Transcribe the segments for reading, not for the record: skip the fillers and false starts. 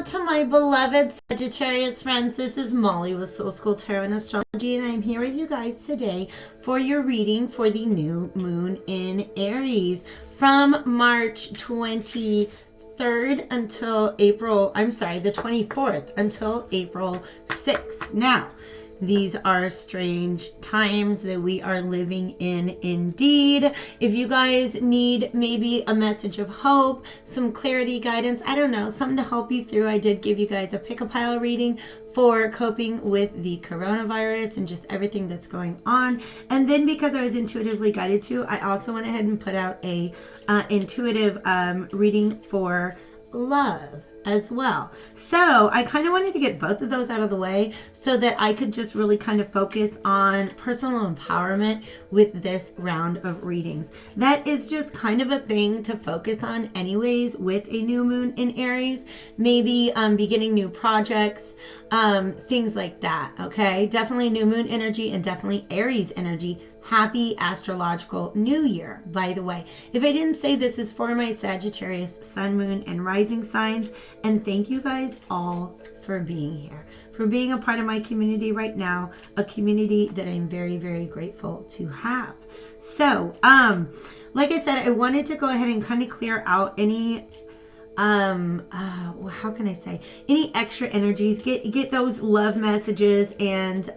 to my beloved Sagittarius friends. This is Molly with Soul School Tarot and Astrology, and I'm here with you guys today for your reading for the new moon in Aries from March 23rd until April, the 24th until April 6th. Now, these are strange times that we are living in indeed. If you guys need maybe a message of hope, some clarity, guidance, I don't know, something to help you through, I did give you guys a pick-a-pile reading for coping with the coronavirus and just everything that's going on. And then because I was intuitively guided to, I also went ahead and put out a intuitive reading for love as well. So I kind of wanted to get both of those out of the way so that I could just really kind of focus on personal empowerment with this round of readings. That is just kind of a thing to focus on anyways with a new moon in Aries, maybe beginning new projects, things like that. Okay, definitely new moon energy and definitely Aries energy. Happy astrological new year, by the way. If I didn't say, this is for my Sagittarius sun, moon, and rising signs. And thank you guys all for being here, for being a part of my community right now, a community that I'm very, very grateful to have. So, like I said, I wanted to go ahead and kind of clear out any how can I say, any extra energies, get those love messages and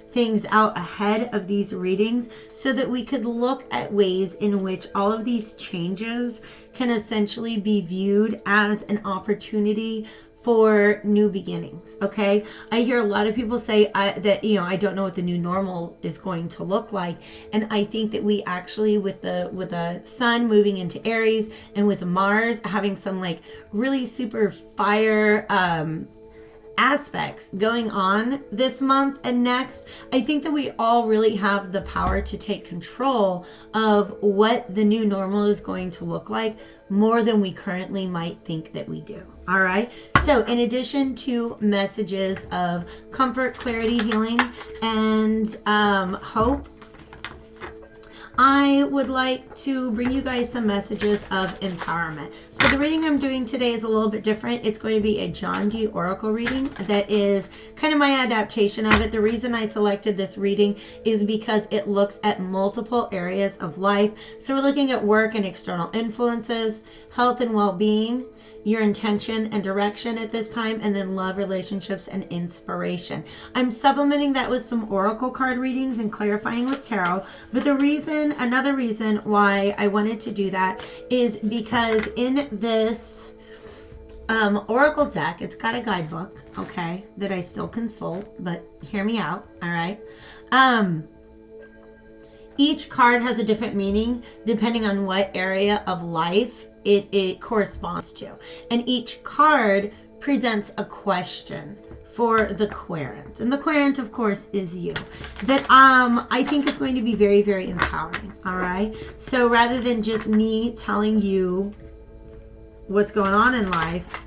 things out ahead of these readings so that we could look at ways in which all of these changes can essentially be viewed as an opportunity for new beginnings. Okay, I hear a lot of people say that I don't know what the new normal is going to look like, and I think that we actually, with the sun moving into Aries and with Mars having some like really super fire aspects going on this month and next, I think that we all really have the power to take control of what the new normal is going to look like more than we currently might think that we do. All right. So in addition to messages of comfort, clarity, healing, and hope, I would like to bring you guys some messages of empowerment. So the reading I'm doing today is a little bit different. It's going to be a John D. Oracle reading that is kind of my adaptation of it. The reason I selected this reading is because it looks at multiple areas of life. So we're looking at work and external influences, health and well-being, your intention and direction at this time, and then love, relationships, and inspiration. I'm supplementing that with some oracle card readings and clarifying with tarot. But another reason why I wanted to do that is because in this oracle deck, it's got a guidebook, okay, that I still consult, but hear me out, all right? Each card has a different meaning depending on what area of life it corresponds to, and each card presents a question for the querent, and the querent of course is you, that I think is going to be very, very empowering. All right, so rather than just me telling you what's going on in life,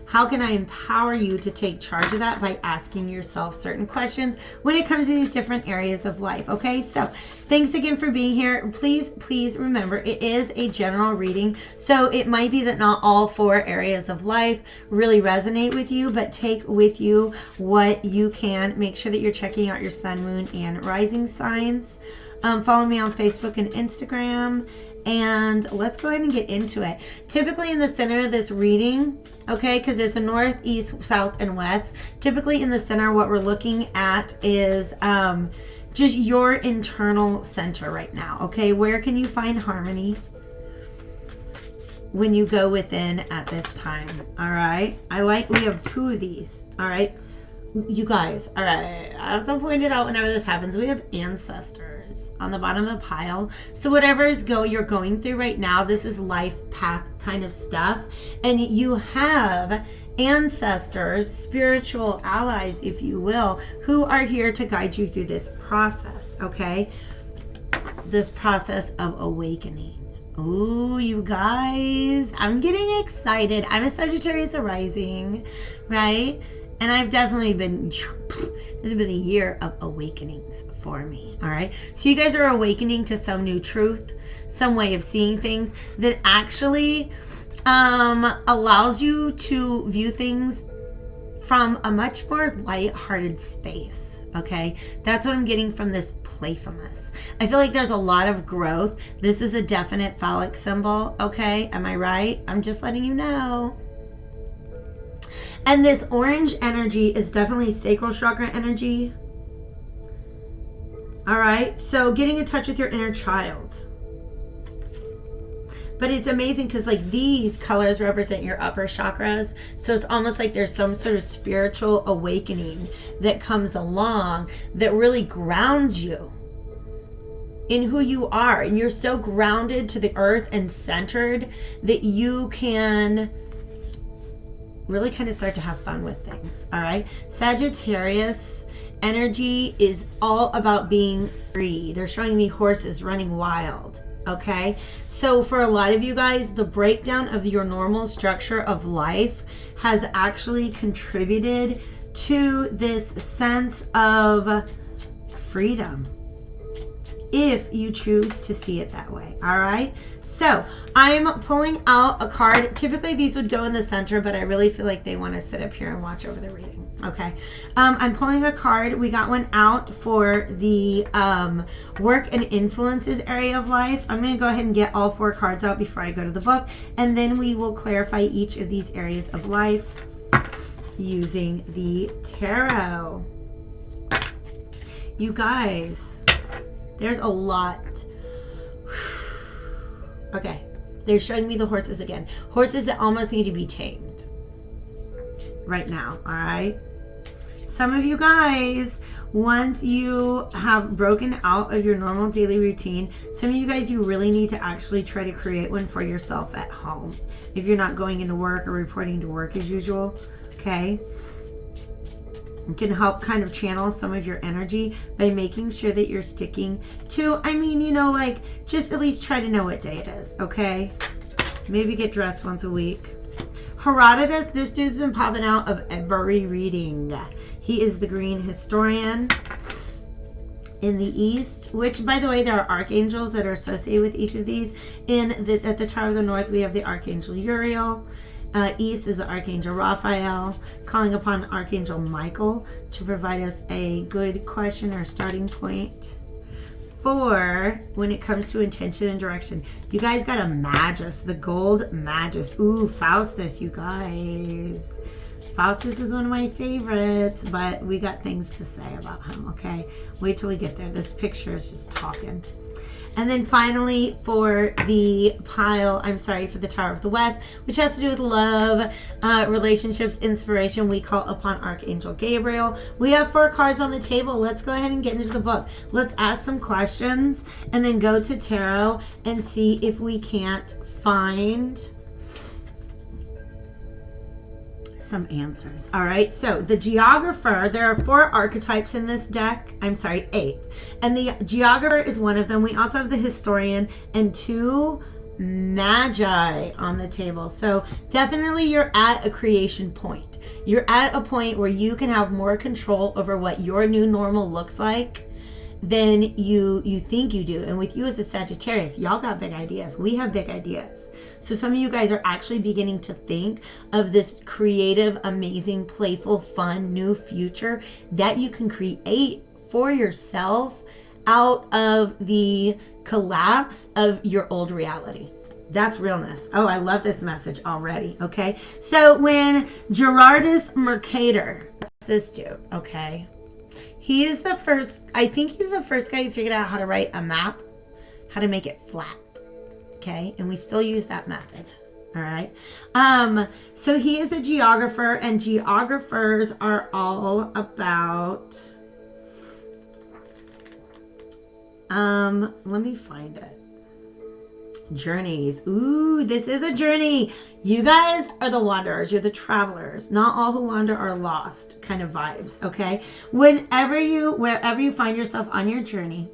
how can I empower you to take charge of that by asking yourself certain questions when it comes to these different areas of life? Okay, so thanks again for being here. Please remember, it is a general reading, so it might be that not all 4 areas of life really resonate with you, but take with you what you can. Make sure that you're checking out your sun, moon, and rising signs. Follow me on Facebook and Instagram. And let's go ahead and get into it. Typically in the center of this reading, okay, because there's a north, east, south, and west. Typically in the center, what we're looking at is just your internal center right now, okay? Where can you find harmony when you go within at this time, all right? We have 2 of these, all right? You guys, all right, I have to point it out whenever this happens. We have ancestors on the bottom of the pile. So whatever you're going through right now, this is life path kind of stuff. And you have ancestors, spiritual allies, if you will, who are here to guide you through this process, okay? This process of awakening. Oh, you guys, I'm getting excited. I'm a Sagittarius rising, right? And I've definitely this has been the year of awakenings for me, all right? So you guys are awakening to some new truth, some way of seeing things that actually allows you to view things from a much more light-hearted space. Okay, that's what I'm getting from this playfulness. I feel like there's a lot of growth. This is a definite phallic symbol. Okay, am I right? I'm just letting you know. And this orange energy is definitely sacral chakra energy. All right, so getting in touch with your inner child. But it's amazing because like these colors represent your upper chakras. So it's almost like there's some sort of spiritual awakening that comes along that really grounds you in who you are. And you're so grounded to the earth and centered that you can really kind of start to have fun with things. All right. Sagittarius energy is all about being free. They're showing me horses running wild. Okay, so for a lot of you guys, the breakdown of your normal structure of life has actually contributed to this sense of freedom, if you choose to see it that way. All right, so I'm pulling out a card. Typically these would go in the center, but I really feel like they want to sit up here and watch over the reading. Okay, I'm pulling a card. We got one out for the work and influences area of life. I'm going to go ahead and get all 4 cards out before I go to the book, and then we will clarify each of these areas of life using the tarot. You guys, there's a lot. Okay, they're showing me the horses again. Horses that almost need to be tamed right now. All right, some of you guys, once you have broken out of your normal daily routine, some of you guys, you really need to actually try to create one for yourself at home if you're not going into work or reporting to work as usual. Okay, it can help kind of channel some of your energy by making sure that you're sticking to, I mean, you know, like just at least try to know what day it is. Okay, maybe get dressed once a week. Herodotus, this dude's been popping out of every reading. He is the green historian in the east, which, by the way, there are archangels that are associated with each of these. At the Tower of the North, we have the Archangel Uriel. East is the Archangel Raphael, calling upon the Archangel Michael to provide us a good question or starting point for when it comes to intention and direction. You guys got a Magus, the gold Magus. Ooh, Faustus, you guys. Faustus is one of my favorites, but we got things to say about him, okay? Wait till we get there. This picture is just talking. And then finally for the for the Tower of the West, which has to do with love, relationships, inspiration, we call upon Archangel Gabriel. We have 4 cards on the table. Let's go ahead and get into the book. Let's ask some questions and then go to tarot and see if we can't find some answers. All right, so the geographer, there are 4 archetypes in this deck. I'm sorry, 8, and the geographer is one of them. We also have the historian and 2 magi on the table. So definitely you're at a creation point. You're at a point where you can have more control over what your new normal looks like than you think you do. And with you as a Sagittarius, y'all got big ideas. We have big ideas. So some of you guys are actually beginning to think of this creative, amazing, playful, fun, new future that you can create for yourself out of the collapse of your old reality. That's realness. Oh, I love this message already. Okay. So when Gerardus Mercator, that's this dude, okay? He is the first, I think he's the first guy who figured out how to write a map, how to make it flat. Okay, and we still use that method. All right. So he is a geographer, and geographers are all about, let me find it. Journeys. Ooh, this is a journey. You guys are the wanderers. You're the travelers. Not all who wander are lost kind of vibes. Okay. Wherever you find yourself on your journey,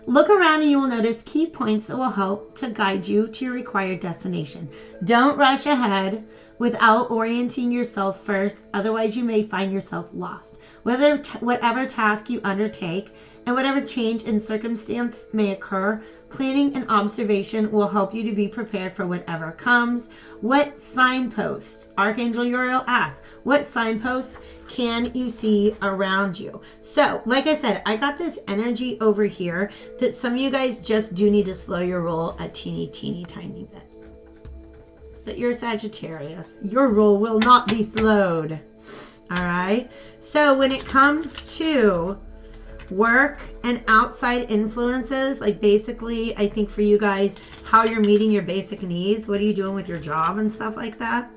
look around and you will notice key points that will help to guide you to your required destination. Don't rush ahead. without orienting yourself first. Otherwise, you may find yourself lost. Whatever task you undertake and whatever change in circumstance may occur, planning and observation will help you to be prepared for whatever comes. What signposts? Archangel Uriel asks, what signposts can you see around you? So, like I said, I got this energy over here that some of you guys just do need to slow your roll a teeny tiny bit. But you're Sagittarius. Your roll will not be slowed. All right? So when it comes to work and outside influences, like basically, I think for you guys, how you're meeting your basic needs, what are you doing with your job and stuff like that?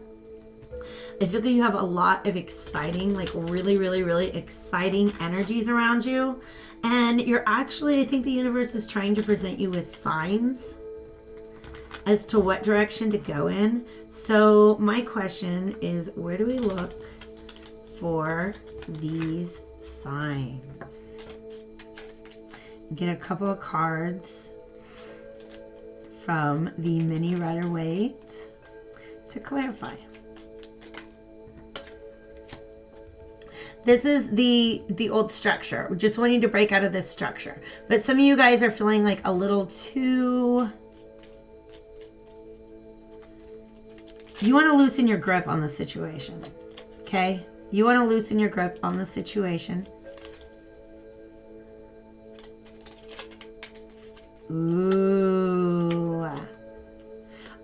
I feel like you have a lot of exciting, like really exciting energies around you. And you're actually, I think the universe is trying to present you with signs as to what direction to go in. So my question is, where do we look for these signs? Get a couple of cards from the mini Rider-Waite to clarify. This is the old structure. We just want you to break out of this structure. But some of you guys are feeling like a little too... You want to loosen your grip on the situation. Okay? You want to loosen your grip on the situation. Ooh.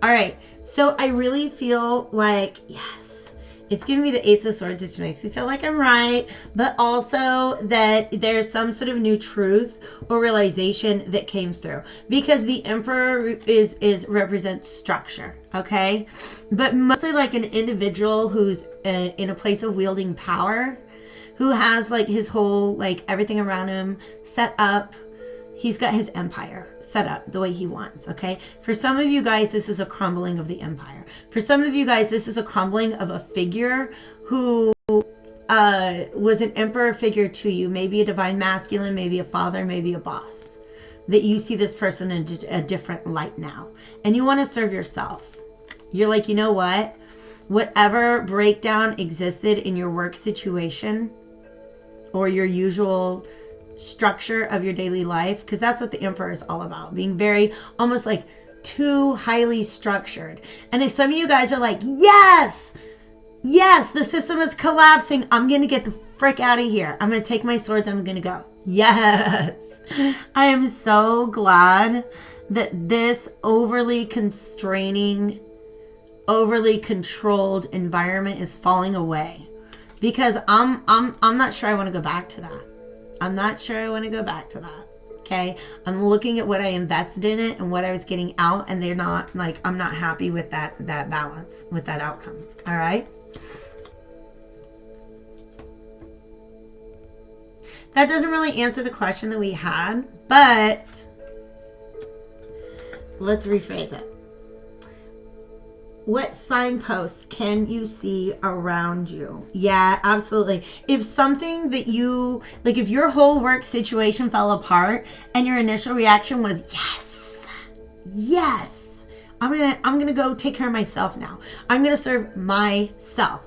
All right. So I really feel like, yes, it's giving me the Ace of Swords, which makes me feel like I'm right, but also that there's some sort of new truth or realization that came through, because the Emperor is represents structure. Okay. But mostly like an individual who's in a place of wielding power, who has like his whole, like everything around him set up. He's got his empire set up the way he wants, okay? For some of you guys, this is a crumbling of the empire. For some of you guys, this is a crumbling of a figure who was an emperor figure to you. Maybe a divine masculine, maybe a father, maybe a boss. That you see this person in a different light now. And you want to serve yourself. You're like, you know what? Whatever breakdown existed in your work situation or your usual structure of your daily life, because that's what the Emperor is all about, being very almost like too highly structured. And if some of you guys are like, yes, the system is collapsing, I'm gonna get the frick out of here, I'm gonna take my swords, I'm gonna go. Yes, I am so glad that this overly constraining, overly controlled environment is falling away, because I'm not sure I want to go back to that. I'm not sure I want to go back to that. Okay. I'm looking at what I invested in it and what I was getting out, and they're not like, I'm not happy with that balance, with that outcome. All right. That doesn't really answer the question that we had, but let's rephrase it. What signposts can you see around you? Yeah, absolutely. If something that you, like if your whole work situation fell apart and your initial reaction was, yes, I'm going to go take care of myself now. I'm going to serve myself.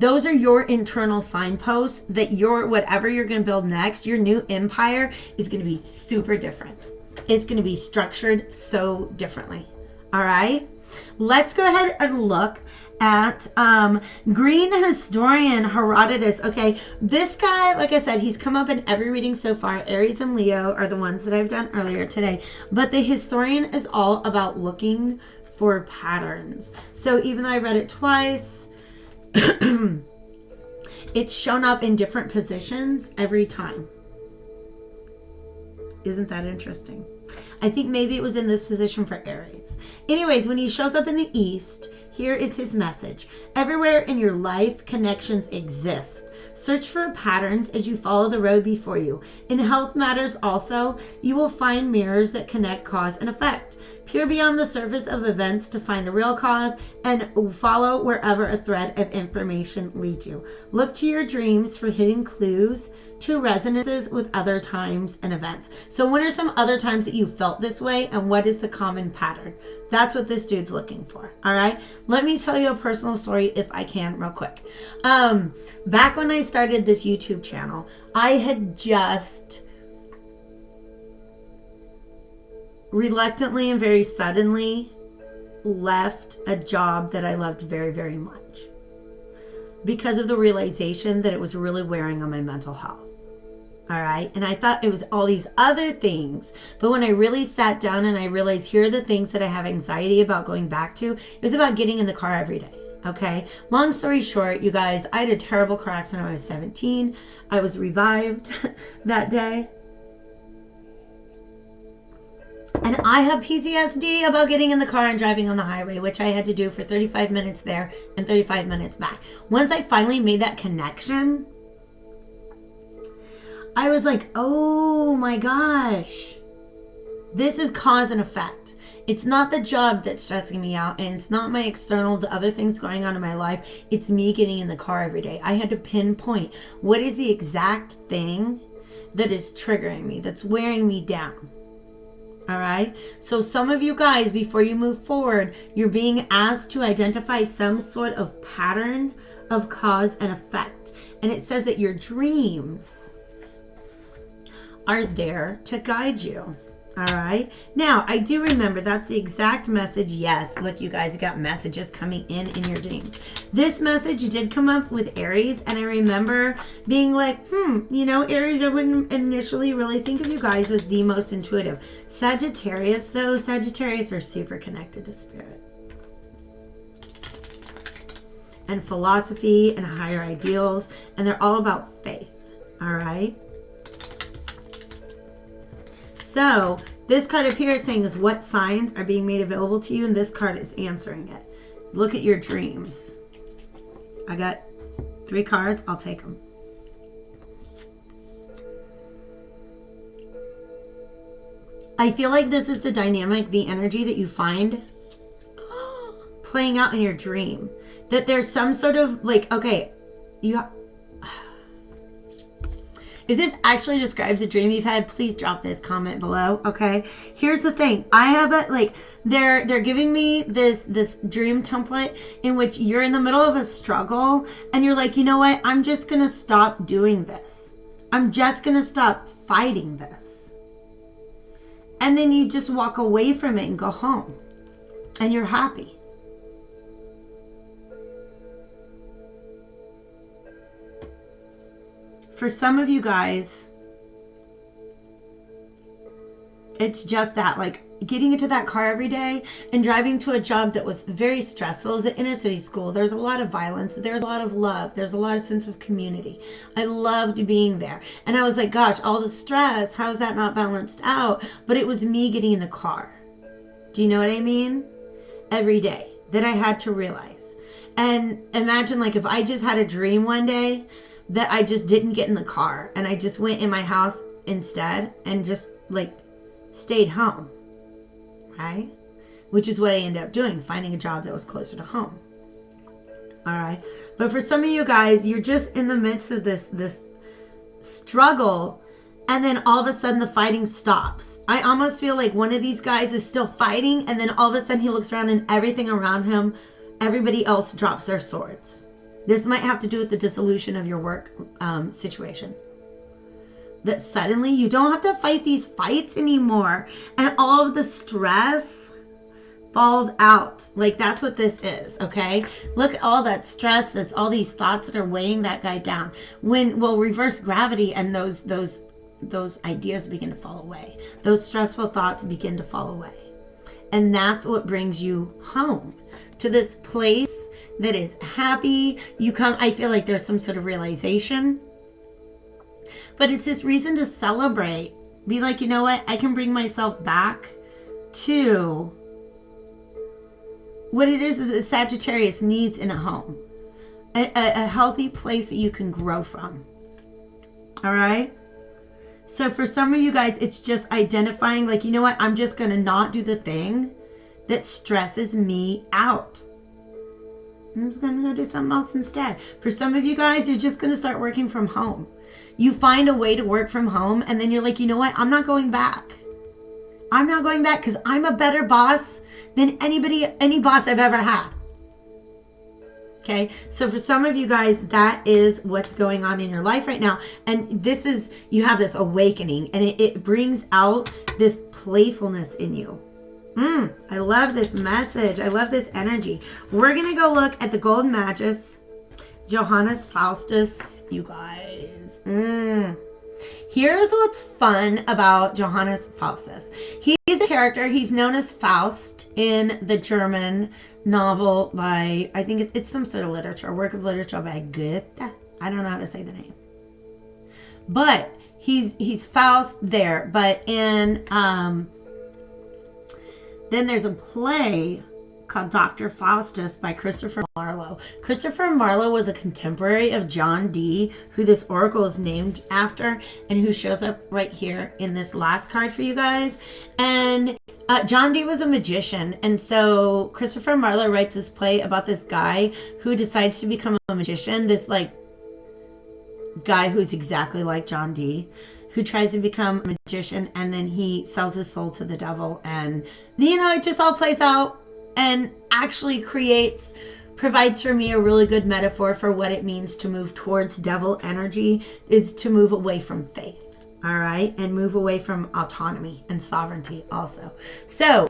Those are your internal signposts that whatever you're going to build next, your new empire is going to be super different. It's going to be structured so differently. All right. Let's go ahead and look at Green Historian Herodotus. Okay, this guy, like I said, he's come up in every reading so far. Aries and Leo are the ones that I've done earlier today. But the historian is all about looking for patterns. So even though I read it twice, it's shown up in different positions every time. Isn't that interesting? I think maybe it was in this position for Aries. Anyways, when he shows up in the East, here is his message. Everywhere in your life, connections exist. Search for patterns as you follow the road before you. In health matters also, you will find mirrors that connect cause and effect. Peer beyond the surface of events to find the real cause and follow wherever a thread of information leads you. Look to your dreams for hidden clues to resonances with other times and events. So what are some other times that you felt this way, and what is the common pattern? That's what this dude's looking for. All right. Let me tell you a personal story if I can real quick. Back when I started this YouTube channel, I had just reluctantly and very suddenly left a job that I loved very, very much because of the realization that it was really wearing on my mental health. All right. And I thought it was all these other things. But when I really sat down and I realized here are the things that I have anxiety about going back to, it was about getting in the car every day. Okay. Long story short, you guys, I had a terrible car accident when I was 17. I was revived that day. And I have PTSD about getting in the car and driving on the highway, which I had to do for 35 minutes there and 35 minutes back. Once I finally made that connection, I was like, oh my gosh, this is cause and effect. It's not the job that's stressing me out, and it's not my external, the other things going on in my life. It's me getting in the car every day. I had to pinpoint what is the exact thing that is triggering me, that's wearing me down. All right. So some of you guys, before you move forward, you're being asked to identify some sort of pattern of cause and effect. And it says that your dreams are there to guide you. All right. Now, I do remember that's the exact message. Yes. Look, you guys, you got messages coming in your dream. This message did come up with Aries. And I remember being like, you know, Aries, I wouldn't initially really think of you guys as the most intuitive. Sagittarius, though, Sagittarius are super connected to spirit and philosophy and higher ideals. And they're all about faith. All right. So this card up here is saying is what signs are being made available to you, and this card is answering it. Look at your dreams. I got 3 cards. I'll take them. I feel like this is the dynamic, the energy that you find playing out in your dream. That there's some sort of like, okay, if this actually describes a dream you've had, please drop this comment below. Okay. Here's the thing. I have it like they're giving me this dream template in which you're in the middle of a struggle and you're like, you know what? I'm just going to stop doing this. I'm just going to stop fighting this. And then you just walk away from it and go home and you're happy. For some of you guys, it's just that, like getting into that car every day and driving to a job that was very stressful. It was an inner city school. There's a lot of violence. There's a lot of love. There's a lot of sense of community. I loved being there. And I was like, gosh, all the stress, how is that not balanced out? But it was me getting in the car. Do you know what I mean? Every day that I had to realize. And imagine like if I just had a dream one day that I just didn't get in the car and I just went in my house instead and just like stayed home, right? Which is what I ended up doing, finding a job that was closer to home. All right. But for some of you guys, you're just in the midst of this struggle, and then all of a sudden the fighting stops. I almost feel like one of these guys is still fighting, and then all of a sudden he looks around and everything around him, everybody else drops their swords. This might have to do with the dissolution of your work situation. That suddenly you don't have to fight these fights anymore. And all of the stress falls out. Like that's what this is, okay? Look at all that stress. That's all these thoughts that are weighing that guy down. When, well, reverse gravity and those ideas begin to fall away. Those stressful thoughts begin to fall away. And that's what brings you home to this place that is happy. You come, I feel like there's some sort of realization, but it's this reason to celebrate. Be like, you know what? I can bring myself back to what it is that the Sagittarius needs in a home. A healthy place that you can grow from. All right. So for some of you guys, it's just identifying like, you know what? I'm just going to not do the thing that stresses me out. I'm just going to go do something else instead. For some of you guys, you're just going to start working from home. You find a way to work from home, and then you're like, you know what? I'm not going back. I'm not going back because I'm a better boss than any boss I've ever had. Okay, so for some of you guys, that is what's going on in your life right now. And this is, you have this awakening, and it brings out this playfulness in you. I love this message. I love this energy. We're going to go look at the Golden Magus, Johannes Faustus, you guys. Here's what's fun about Johannes Faustus. He's a character. He's known as Faust in the German novel by, I think it's some sort of literature, work of literature by Goethe. I don't know how to say the name. But he's Faust there. But in, then there's a play called Dr. Faustus by Christopher Marlowe. Christopher Marlowe was a contemporary of John Dee, who this oracle is named after, and who shows up right here in this last card for you guys. And John Dee was a magician, and so Christopher Marlowe writes this play about this guy who decides to become a magician, this like guy who's exactly like John Dee, who tries to become a magician, and then he sells his soul to the devil, and you know, it just all plays out and actually provides for me a really good metaphor for what it means to move towards devil energy, is to move away from faith, all right, and move away from autonomy and sovereignty also. So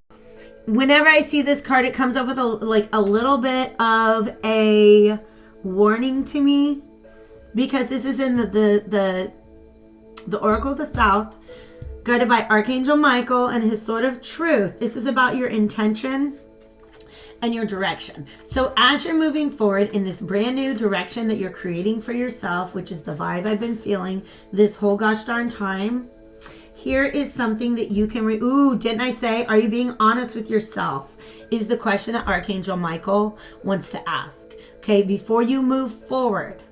whenever I see this card, it comes up with a little bit of a warning to me, because this is in the Oracle of the South, guided by Archangel Michael and his sword of truth. This is about your intention and your direction. So as you're moving forward in this brand new direction that you're creating for yourself, which is the vibe I've been feeling this whole gosh darn time, here is something that you can didn't I say, are you being honest with yourself, is the question that Archangel Michael wants to ask. Okay, before you move forward,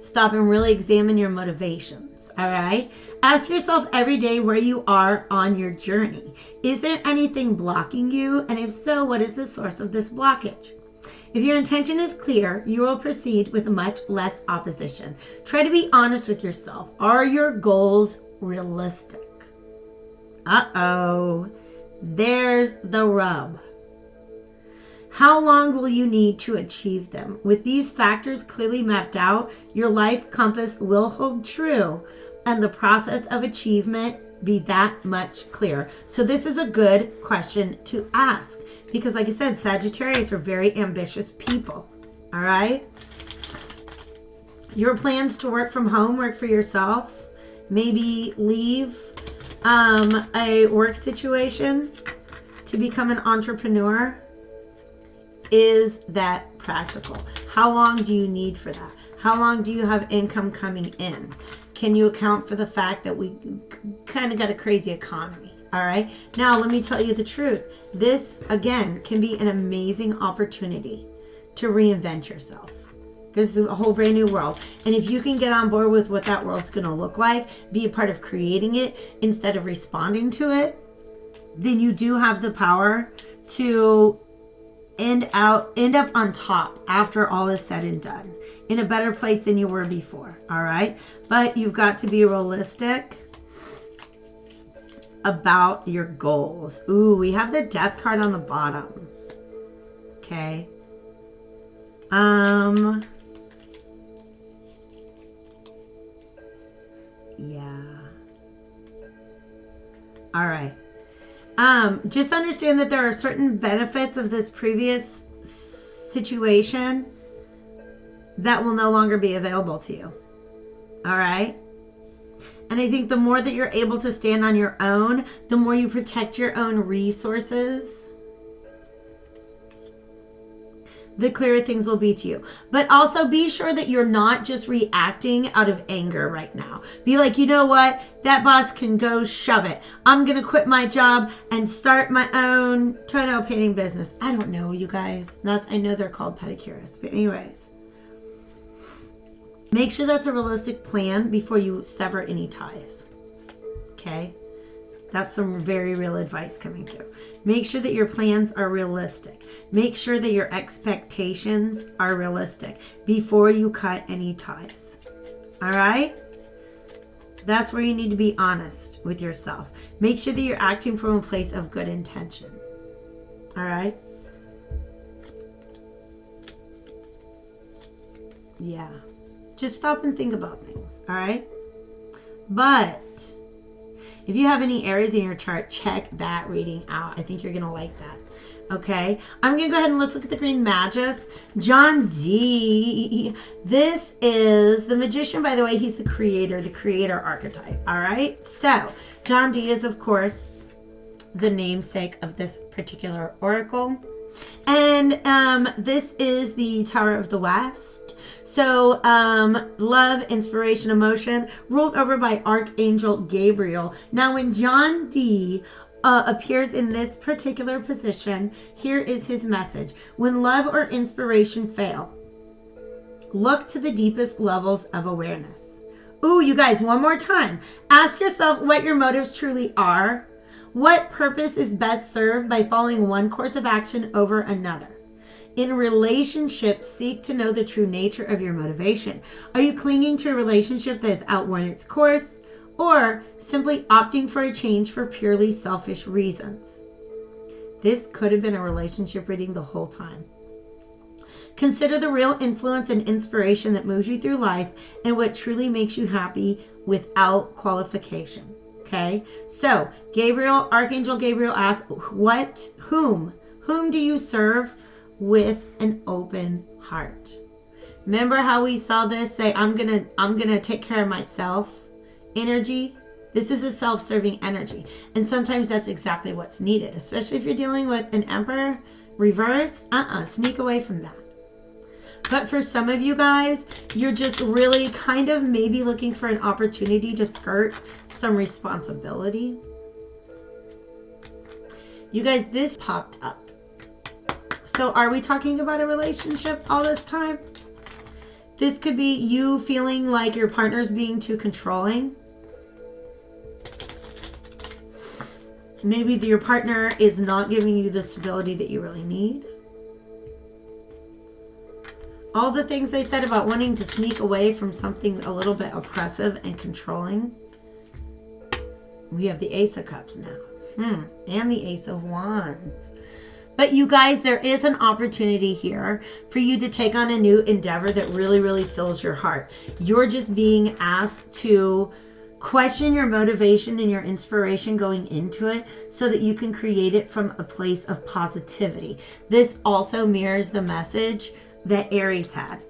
stop and really examine your motivations, all right? Ask yourself every day where you are on your journey. Is there anything blocking you? And if so, what is the source of this blockage? If your intention is clear, you will proceed with much less opposition. Try to be honest with yourself. Are your goals realistic? Uh-oh. There's the rub. How long will you need to achieve them? With these factors clearly mapped out, your life compass will hold true, and the process of achievement be that much clearer. So this is a good question to ask, because like I said, Sagittarius are very ambitious people, all right? Your plans to work from home, work for yourself, maybe leave a work situation to become an entrepreneur. Is that practical? How long do you need for that? How long do you have income coming in? Can you account for the fact that we kind of got a crazy economy? All right. Now, let me tell you the truth. This, again, can be an amazing opportunity to reinvent yourself, because it's a whole brand new world. And if you can get on board with what that world's going to look like, be a part of creating it instead of responding to it, then you do have the power to end up on top after all is said and done, in a better place than you were before. All right, but you've got to be realistic about your goals. Ooh, we have the Death card on the bottom. Okay. Yeah. All right. Just understand that there are certain benefits of this previous situation that will no longer be available to you. All right? And I think the more that you're able to stand on your own, the more you protect your own resources, the clearer things will be to you. But also be sure that you're not just reacting out of anger right now. Be like, you know what? That boss can go shove it. I'm going to quit my job and start my own toenail painting business. I don't know, you guys. I know they're called pedicurists. But anyways, make sure that's a realistic plan before you sever any ties. Okay? That's some very real advice coming through. Make sure that your plans are realistic. Make sure that your expectations are realistic before you cut any ties. All right? That's where you need to be honest with yourself. Make sure that you're acting from a place of good intention. All right? Yeah. Just stop and think about things. All right? But if you have any Aries in your chart, check that reading out. I think you're going to like that. Okay, I'm going to go ahead and let's look at the Green Magus. John D. This is the Magician, by the way. He's the creator archetype. All right, so John D is, of course, the namesake of this particular oracle. And this is the Tower of the West. So love, inspiration, emotion, ruled over by Archangel Gabriel. Now, when John D appears in this particular position, here is his message. When love or inspiration fail, look to the deepest levels of awareness. Ooh, you guys, one more time. Ask yourself what your motives truly are. What purpose is best served by following one course of action over another? In relationships, seek to know the true nature of your motivation. Are you clinging to a relationship that has outworn its course, or simply opting for a change for purely selfish reasons? This could have been a relationship reading the whole time. Consider the real influence and inspiration that moves you through life and what truly makes you happy without qualification. Okay? So, Archangel Gabriel asks, whom do you serve with an open heart? Remember how we saw this say, I'm gonna take care of myself energy? This is a self-serving energy, and sometimes that's exactly what's needed, especially if you're dealing with an Emperor reverse. Sneak away from that. But for some of you guys, you're just really kind of maybe looking for an opportunity to skirt some responsibility. You guys, this popped up. So are we talking about a relationship all this time? This could be you feeling like your partner's being too controlling. Maybe your partner is not giving you the stability that you really need. All the things they said about wanting to sneak away from something a little bit oppressive and controlling. We have the Ace of Cups now. And the Ace of Wands. But you guys, there is an opportunity here for you to take on a new endeavor that really, really fills your heart. You're just being asked to question your motivation and your inspiration going into it so that you can create it from a place of positivity. This also mirrors the message that Aries had.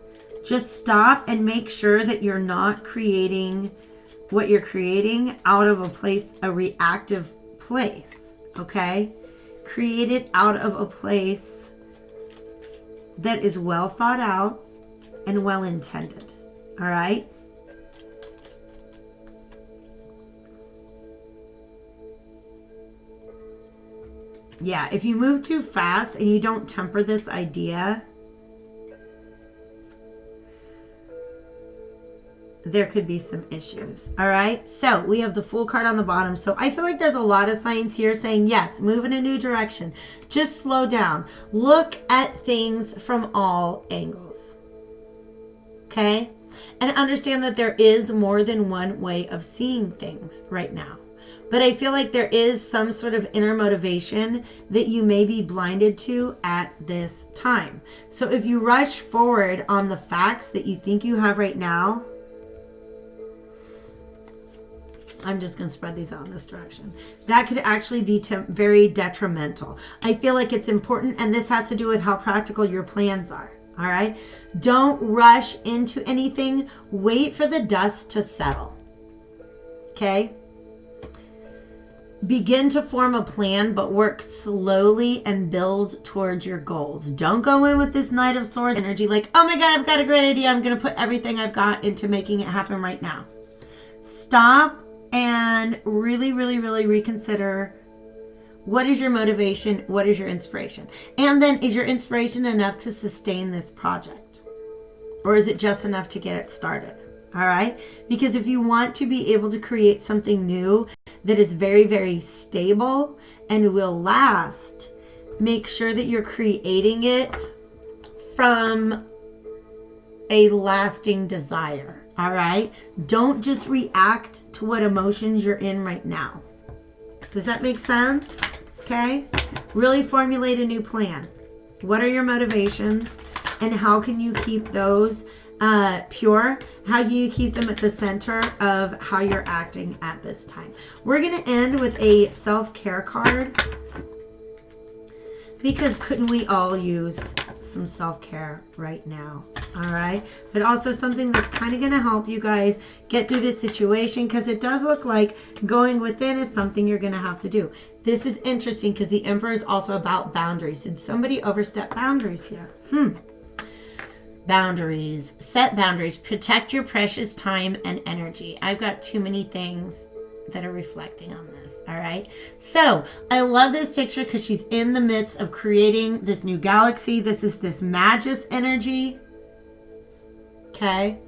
Just stop and make sure that you're not creating what you're creating out of a reactive place, okay? Create it out of a place that is well thought out and well intended, all right? Yeah, if you move too fast and you don't temper this idea, there could be some issues. All right. So we have the Fool card on the bottom. So I feel like there's a lot of signs here saying, yes, move in a new direction. Just slow down. Look at things from all angles. Okay. And understand that there is more than one way of seeing things right now. But I feel like there is some sort of inner motivation that you may be blinded to at this time. So if you rush forward on the facts that you think you have right now, I'm just going to spread these out in this direction. That could actually be very detrimental. I feel like it's important, and this has to do with how practical your plans are. All right? Don't rush into anything. Wait for the dust to settle. Okay? Begin to form a plan, but work slowly and build towards your goals. Don't go in with this Knight of Swords energy like, oh my God, I've got a great idea. I'm going to put everything I've got into making it happen right now. Stop and really, really, really reconsider, what is your motivation? What is your inspiration? And then, is your inspiration enough to sustain this project? Or is it just enough to get it started? All right? Because if you want to be able to create something new that is very, very stable and will last, make sure that you're creating it from a lasting desire. All right? Don't just react to what emotions you're in right now. Does that make sense? Okay? Really formulate a new plan. What are your motivations, and how can you keep those pure? How can you keep them at the center of how you're acting at this time? We're going to end with a self-care card, because couldn't we all use some self-care right now? All right. But also something that's kind of going to help you guys get through this situation, because it does look like going within is something you're going to have to do. This is interesting because the Emperor is also about boundaries. Did somebody overstep boundaries here? Boundaries. Set boundaries. Protect your precious time and energy. I've got too many things that are reflecting on this. All right. So I love this picture because she's in the midst of creating this new galaxy. This is this Magus energy. Okay.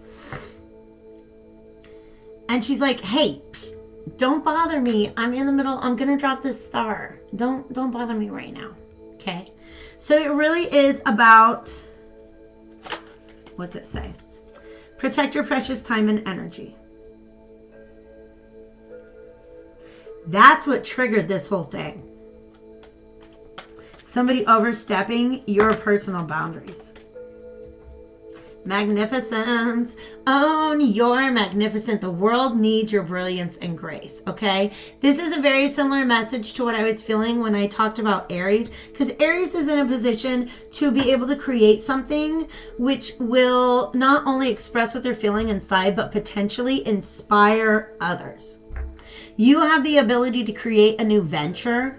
And she's like, hey, psst, don't bother me. I'm in the middle. I'm going to drop this star. Don't bother me right now. Okay. So it really is about, what's it say? Protect your precious time and energy. That's what triggered this whole thing. Somebody overstepping your personal boundaries. Magnificence. Own your magnificent. The world needs your brilliance and grace. Okay. This is a very similar message to what I was feeling when I talked about Aries, because Aries is in a position to be able to create something which will not only express what they're feeling inside, but potentially inspire others. You have the ability to create a new venture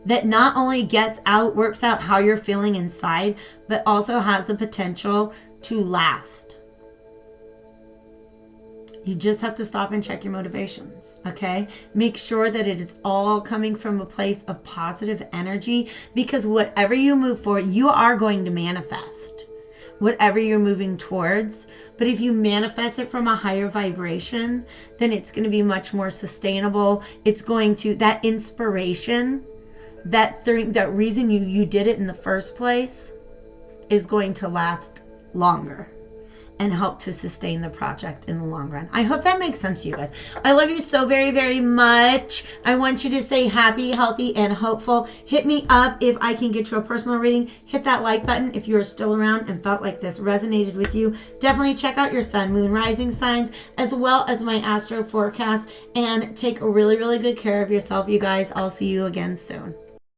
that not only works out how you're feeling inside, but also has the potential to last. You just have to stop and check your motivations, okay? Make sure that it is all coming from a place of positive energy, because whatever you move for, you are going to manifest whatever you're moving towards. But if you manifest it from a higher vibration, then it's going to be much more sustainable. It's going to, that inspiration, that reason you did it in the first place is going to last longer and help to sustain the project in the long run. I hope that makes sense to you guys. I love you so very, very much. I want you to stay happy, healthy, and hopeful. Hit me up if I can get you a personal reading. Hit that like button if you are still around and felt like this resonated with you. Definitely check out your sun, moon, rising signs, as well as my astro forecast, and take really, really good care of yourself, you guys. I'll see you again soon.